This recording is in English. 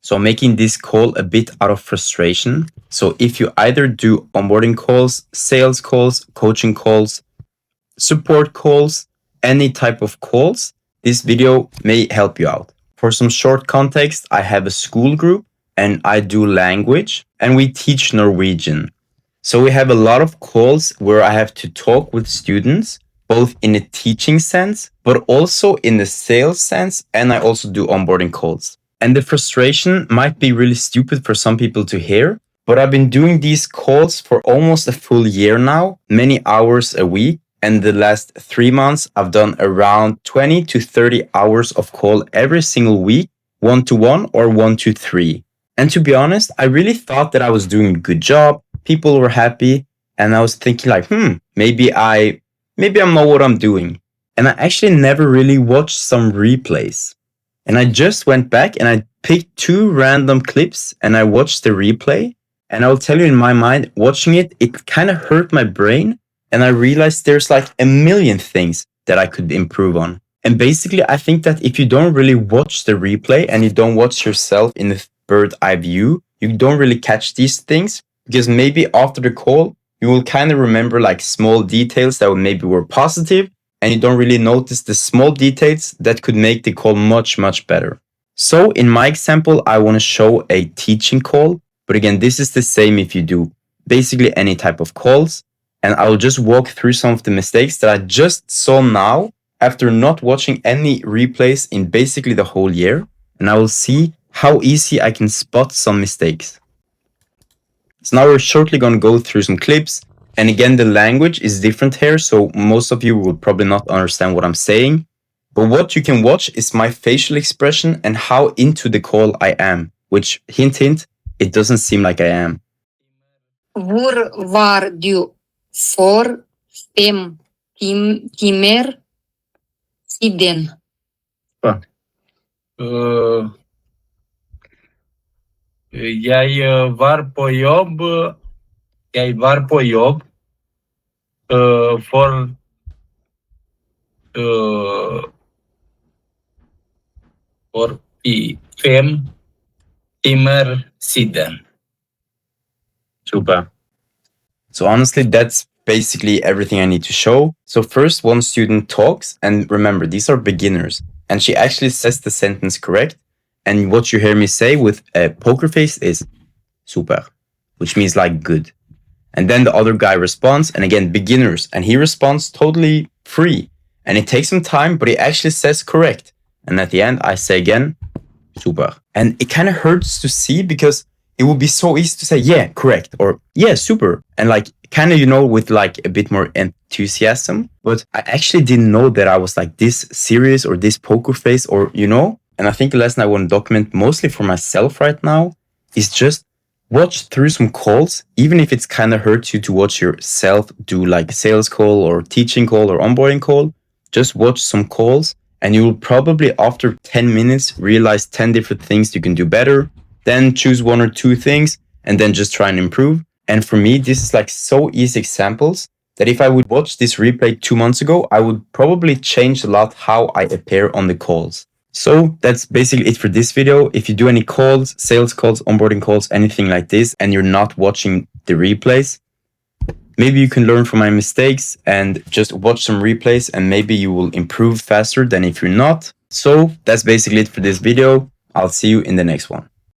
So I'm making this call a bit out of frustration. So if you either do onboarding calls, sales calls, coaching calls, support calls, any type of calls, this video may help you out. For some short context, I have a school group and I do language and we teach Norwegian. So we have a lot of calls where I have to talk with students, both in a teaching sense, but also in the sales sense. And I also do onboarding calls. And the frustration might be really stupid for some people to hear, but I've been doing these calls for almost a full year now, many hours a week. And the last 3 months, I've done around 20 to 30 hours of call every single week, 1-to-1 or 1-to-3. And to be honest, I really thought that I was doing a good job. People were happy. And I was thinking like, maybe I know what I'm doing. And I actually never really watched some replays. And I just went back and I picked 2 random clips and I watched the replay. And I will tell you, in my mind, watching it, it kind of hurt my brain. And I realized there's like a million things that I could improve on. And basically, I think that if you don't really watch the replay and you don't watch yourself in the bird eye view, you don't really catch these things, because maybe after the call, you will kind of remember like small details that maybe were positive, and you don't really notice the small details that could make the call much, much better. So in my example, I want to show a teaching call. But again, this is the same if you do basically any type of calls. And I'll just walk through some of the mistakes that I just saw now after not watching any replays in basically the whole year. And I will see how easy I can spot some mistakes. So now we're shortly going to go through some clips. And again, the language is different here. So most of you will probably not understand what I'm saying. But what you can watch is my facial expression and how into the call I am. Which, hint, hint, it doesn't seem like I am. Hvor var du for 5 timer siden? Jeg var på jobb. For 5 timer siden. Super. So honestly, that's basically everything I need to show. So first, one student talks, and remember, these are beginners, and she actually says the sentence correct. And what you hear me say with a poker face is super, which means like good. And then the other guy responds, and again, beginners, and he responds totally free. And it takes some time, but he actually says correct. And at the end, I say again, super. And it kind of hurts to see, because it would be so easy to say, yeah, correct, or yeah, super. And like, kind of, with like a bit more enthusiasm. But I actually didn't know that I was like this serious or this poker face or. And I think the lesson I want to document mostly for myself right now is just watch through some calls, even if it's kind of hurts you to watch yourself do like a sales call or teaching call or onboarding call. Just watch some calls and you will probably after 10 minutes realize 10 different things you can do better. Then choose 1 or 2 things and then just try and improve. And for me, this is like so easy examples that if I would watch this replay 2 months ago, I would probably change a lot how I appear on the calls. So that's basically it for this video. If you do any calls, sales calls, onboarding calls, anything like this, and you're not watching the replays, maybe you can learn from my mistakes and just watch some replays and maybe you will improve faster than if you're not. So that's basically it for this video. I'll see you in the next one.